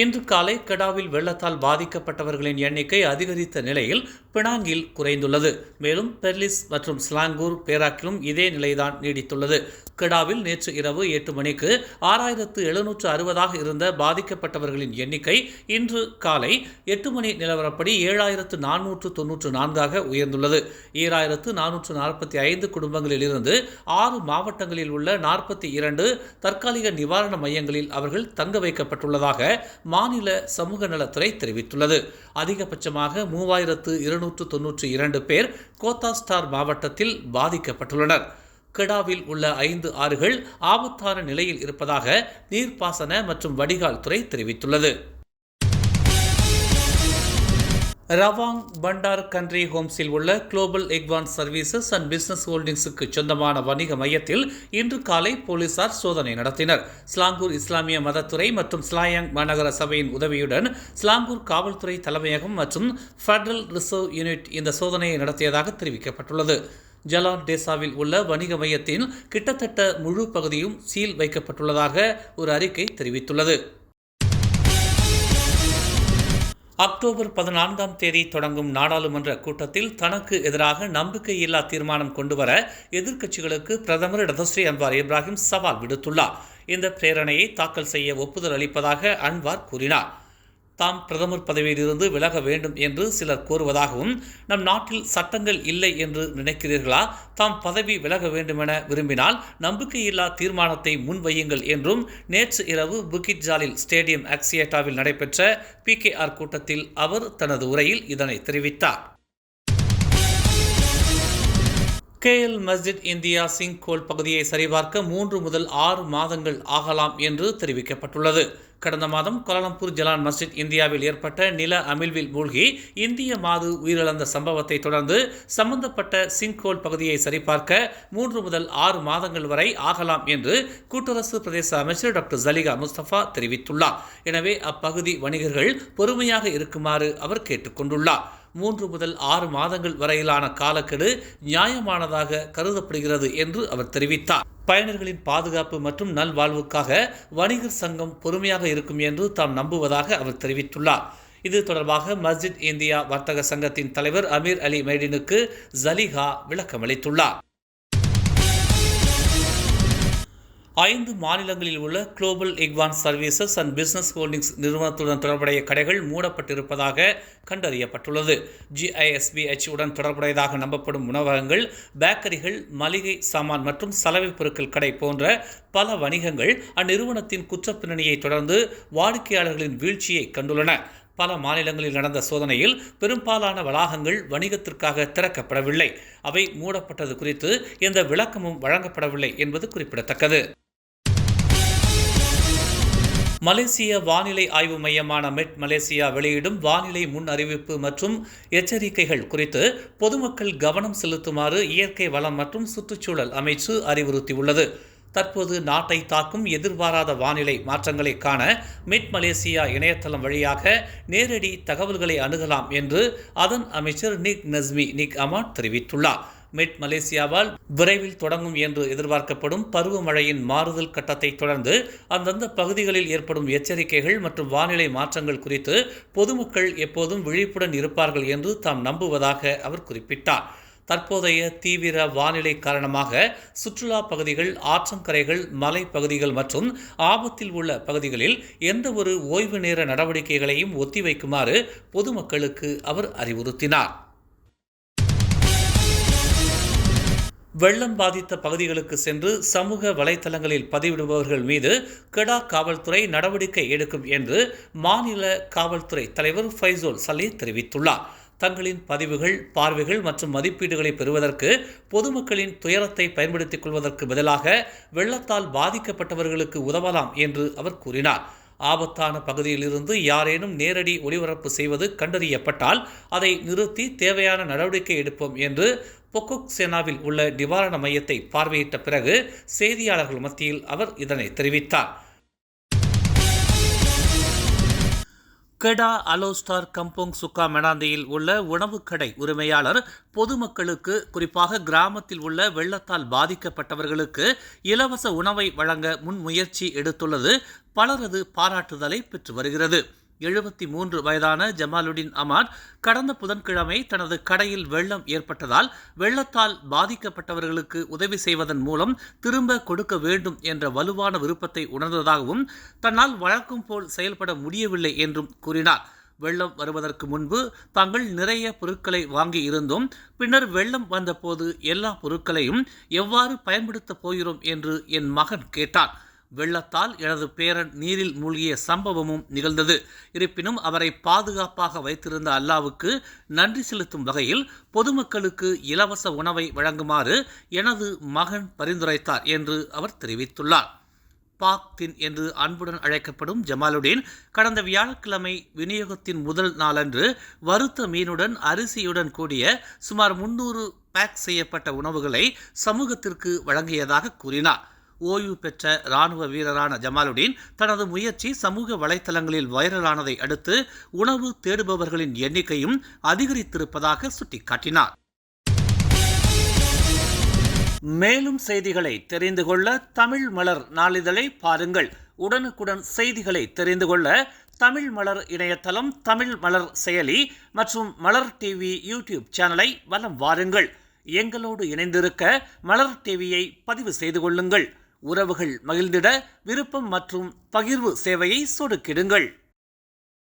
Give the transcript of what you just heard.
இன்று காலை கெடாவில் வெள்ளத்தால் பாதிக்கப்பட்டவர்களின் எண்ணிக்கை அதிகரித்த நிலையில் பினாங்கில் குறைந்துள்ளது. மேலும் பெர்லிஸ் மற்றும் ஸ்லாங்கூர், பேராக்கிலும் இதே நிலைதான் நீடித்துள்ளது. கெடாவில் நேற்று இரவு 8 மணிக்கு 6760 இருந்த பாதிக்கப்பட்டவர்களின் எண்ணிக்கை இன்று காலை 8 மணி நிலவரப்படி 7494 உயர்ந்துள்ளது. 7445 குடும்பங்களில் இருந்து 6 மாவட்டங்களில் உள்ள 42 தற்காலிக நிவாரண மையங்களில் அவர்கள் தங்க வைக்கப்பட்டுள்ளதாக மாநில சமூக நலத்துறை தெரிவித்துள்ளது. அதிகபட்சமாக 3292 பேர் கோத்தாஸ்டார் மாவட்டத்தில் பாதிக்கப்பட்டுள்ளனர். கெடாவில் உள்ள 5 ஆறுகள் ஆபத்தான நிலையில் இருப்பதாக நீர்ப்பாசன மற்றும் வடிகால் துறை தெரிவித்துள்ளது. ரவாங் பண்டார் கண்ட்ரி ஹோம்ஸில் உள்ள குளோபல் எக்வான்ஸ் சர்வீசஸ் அண்ட் பிசினஸ் ஹோல்டிங்ஸுக்கு சொந்தமான வணிக மையத்தில் இன்று காலை போலீசார் சோதனை நடத்தினர். ஸ்லாங்கூர் இஸ்லாமிய மதத்துறை மற்றும் ஸ்லாயாங் மாநகர சபையின் உதவியுடன் ஸ்லாங்கூர் காவல்துறை தலைமையகம் மற்றும் ஃபெடரல் ரிசர்வ் யூனிட் இந்த சோதனையை நடத்தியதாக தெரிவிக்கப்பட்டுள்ளது. ஜலான் டேசாவில் உள்ள வணிக மையத்தின் கிட்டத்தட்ட முழு பகுதியும் சீல் வைக்கப்பட்டுள்ளதாக ஒரு அறிக்கை தெரிவித்துள்ளது. அக்டோபர் 14 தொடங்கும் நாடாளுமன்ற கூட்டத்தில் தனக்கு எதிராக நம்பிக்கையில்லா தீர்மானம் கொண்டுவர எதிர்க்கட்சிகளுக்கு பிரதமர் டத்தோஸ்ரீ அன்வார் இப்ராஹிம் சவால் விடுத்துள்ளார். இந்த பிரேரணையை தாக்கல் செய்ய ஒப்புதல் அளிப்பதாக அன்வார் கூறினார். தாம் பிரதமர் பதவியில் இருந்து விலக வேண்டும் என்று சிலர் கோருவதாகவும், நம் நாட்டில் சட்டங்கள் இல்லை என்று நினைக்கிறீர்களா? தாம் பதவி விலக வேண்டுமென விரும்பினால் நம்பிக்கையில்லா தீர்மானத்தை முன்வையுங்கள் என்றும் நேற்று இரவு புக்கிட் ஜாலில் ஸ்டேடியம் அக்சியேட்டாவில் நடைபெற்ற PKR கூட்டத்தில் அவர் தனது உரையில் இதனை தெரிவித்தார். KL மஸ்ஜித் இந்தியா சிங்கோல் பகுதியை சரிபார்க்க 3 முதல் 6 மாதங்கள் ஆகலாம் என்று தெரிவிக்கப்பட்டுள்ளது. கடந்த மாதம் கோலாலம்பூர் ஜலான் மஸ்ஜித் இந்தியாவில் ஏற்பட்ட நில அமிழ்வில் மூழ்கி இந்திய மாது உயிரிழந்த சம்பவத்தை தொடர்ந்து சம்பந்தப்பட்ட சிங்கோல் பகுதியை சரிபார்க்க 3 முதல் 6 மாதங்கள் வரை ஆகலாம் என்று கூட்டரசு பிரதேச அமைச்சர் டாக்டர் ஜலிகா முஸ்தபா தெரிவித்துள்ளார். எனவே அப்பகுதி வணிகர்கள் பொறுமையாக இருக்குமாறு அவர் கேட்டுக்கொண்டுள்ளார். 3 முதல் 6 மாதங்கள் வரையிலான காலக்கெடு நியாயமானதாக கருதப்படுகிறது என்று அவர் தெரிவித்தார். பயனர்களின் பாதுகாப்பு மற்றும் நல்வாழ்வுக்காக வணிகர் சங்கம் பொறுமையாக இருக்கும் என்று தாம் நம்புவதாக அவர் தெரிவித்துள்ளார். இது தொடர்பாக மஸ்ஜித் இந்தியா வர்த்தக சங்கத்தின் தலைவர் அமீர் அலி மைடினுக்கு ஜலிஹா விளக்கமளித்துள்ளார். 5 மாநிலங்களில் உள்ள குளோபல் எக்வான்ஸ் சர்வீசஸ் அண்ட் பிசினஸ் ஹோல்டிங்ஸ் நிறுவனத்துடன் தொடர்புடைய கடைகள் மூடப்பட்டிருப்பதாக கண்டறியப்பட்டுள்ளது. GISBH உடன் தொடர்புடையதாக நம்பப்படும் உணவகங்கள், பேக்கரிகள், மளிகை சாமான் மற்றும் சலவை பொருட்கள் கடை போன்ற பல வணிகங்கள் அந்நிறுவனத்தின் குற்றப்பின்னணியை தொடர்ந்து வாடிக்கையாளர்களின் வீழ்ச்சியை கண்டுள்ளன. பல மாநிலங்களில் நடந்த சோதனையில் பெரும்பாலான வளாகங்கள் வணிகத்திற்காக திறக்கப்படவில்லை. அவை மூடப்பட்டது குறித்து எந்த விளக்கமும் வழங்கப்படவில்லை என்பது குறிப்பிடத்தக்கது. மலேசிய வானிலை ஆய்வு மையமான மெட் மலேசியா வெளியிடும் வானிலை முன் அறிவிப்பு மற்றும் எச்சரிக்கைகள் குறித்து பொதுமக்கள் கவனம் செலுத்துமாறு இயற்கை வளம் மற்றும் சுற்றுச்சூழல் அமைச்சு அறிவுறுத்தியுள்ளது. தற்போது நாட்டை தாக்கும் எதிர்பாராத வானிலை மாற்றங்களை காண மெட் மலேசியா இணையதளம் வழியாக நேரடி தகவல்களை அணுகலாம் என்று அதன் அமைச்சர் நிக் நஸ்மி நிக் அமாட் தெரிவித்துள்ளார். மெட் மலேசியாவால் விரைவில் தொடங்கும் என்று எதிர்பார்க்கப்படும் பருவமழையின் மாறுதல் கட்டத்தை தொடர்ந்து அந்தந்த பகுதிகளில் ஏற்படும் எச்சரிக்கைகள் மற்றும் வானிலை மாற்றங்கள் குறித்து பொதுமக்கள் எப்போதும் விழிப்புடன் இருப்பார்கள் என்று தாம் நம்புவதாக அவர் குறிப்பிட்டார். தற்போதைய தீவிர வானிலை காரணமாக சுற்றுலா பகுதிகள், ஆற்றங்கரைகள், மலைப்பகுதிகள் மற்றும் ஆபத்தில் உள்ள பகுதிகளில் எந்த ஒரு ஓய்வு நேர நடவடிக்கைகளையும் ஒத்திவைக்குமாறு பொதுமக்களுக்கு அவர் அறிவுறுத்தினார். வெள்ளம் பாதித்த பகுதிகளுக்கு சென்று சமூக வலைதளங்களில் பதிவிடுபவர்கள் மீது கெடா காவல்துறை நடவடிக்கை எடுக்கும் என்று மாநில காவல்துறை தலைவர் ஃபைசோல் சலே தெரிவித்துள்ளார். தங்களின் பதிவுகள், பார்வைகள் மற்றும் மதிப்பீடுகளை பெறுவதற்கு பொதுமக்களின் துயரத்தை பயன்படுத்திக் கொள்வதற்கு பதிலாக வெள்ளத்தால் பாதிக்கப்பட்டவர்களுக்கு உதவலாம் என்று அவர் கூறினார். ஆபத்தான பகுதியிலிருந்து யாரேனும் நேரடி ஒளிபரப்பு செய்வது கண்டறியப்பட்டால் அதை நிறுத்தி தேவையான நடவடிக்கை எடுப்போம் என்று பொக்கோக் சேனாவில் உள்ள நிவாரண மையத்தை பார்வையிட்ட பிறகு செய்தியாளர்கள் மத்தியில் அவர் இதனை தெரிவித்தார். கெடா அலோஸ்டார் கம்போங் சுக்கா மெனாந்தியில் உள்ள உணவுக் கடை உரிமையாளர் பொதுமக்களுக்கு, குறிப்பாக கிராமத்தில் உள்ள வெள்ளத்தால் பாதிக்கப்பட்டவர்களுக்கு இலவச உணவை வழங்க முன்முயற்சி எடுத்துள்ளது பலரது பாராட்டுதலை பெற்று வருகிறது. 73 வயதான ஜமாலுடின் அமாட் கடந்த புதன்கிழமை தனது கடையில் வெள்ளம் ஏற்பட்டதால் வெள்ளத்தால் பாதிக்கப்பட்டவர்களுக்கு உதவி செய்வதன் மூலம் திரும்ப கொடுக்க வேண்டும் என்ற வலுவான விருப்பத்தை உணர்ந்ததாகவும், தன்னால் வழக்கம் போல் செயல்பட முடியவில்லை என்றும் கூறினார். வெள்ளம் வருவதற்கு முன்பு தாங்கள் நிறைய பொருட்களை வாங்கி இருந்தோம். பின்னர் வெள்ளம் வந்தபோது எல்லா பொருட்களையும் எவ்வாறு பயன்படுத்தப் போகிறோம் என்று என் மகன் கேட்டான். வெள்ளத்தால் எனது பேரன் நீரில் மூழ்கிய சம்பவமும் நிகழ்ந்தது. இருப்பினும் அவரை பாதுகாப்பாக வைத்திருந்த அல்லாவுக்கு நன்றி செலுத்தும் வகையில் பொதுமக்களுக்கு இலவச உணவை வழங்குமாறு எனது மகன் பரிந்துரைத்தார் என்று அவர் தெரிவித்துள்ளார். பாக்தின் என்று அன்புடன் அழைக்கப்படும் ஜமாலுடீன் கடந்த வியாழக்கிழமை விநியோகத்தின் முதல் நாளன்று வறுத்த மீனுடன் அரிசியுடன் கூடிய சுமார் 300 பேக் செய்யப்பட்ட உணவுகளை சமூகத்திற்கு வழங்கியதாக கூறினார். ஓய்வு பெற்ற இராணுவ வீரரான ஜமாலுடீன் தனது முயற்சி சமூக வலைதளங்களில் வைரலானதை அடுத்து உணவு தேடுபவர்களின் எண்ணிக்கையும் அதிகரித்திருப்பதாக சுட்டிக்காட்டினார். மேலும் செய்திகளை தெரிந்து கொள்ள தமிழ் மலர் நாளிதழை பாருங்கள். உடனுக்குடன் செய்திகளை தெரிந்து கொள்ள தமிழ் மலர் இணையதளம், தமிழ் மலர் செயலி மற்றும் மலர் டிவி யூடியூப் சேனலை வலம் வாருங்கள். எங்களோடு இணைந்திருக்க மலர் டிவியை பதிவு செய்து கொள்ளுங்கள். உறவுகள் மகிழ்ந்திட விருப்பம் மற்றும் பகிர்வு சேவையை சொடுக்கிடுங்கள்.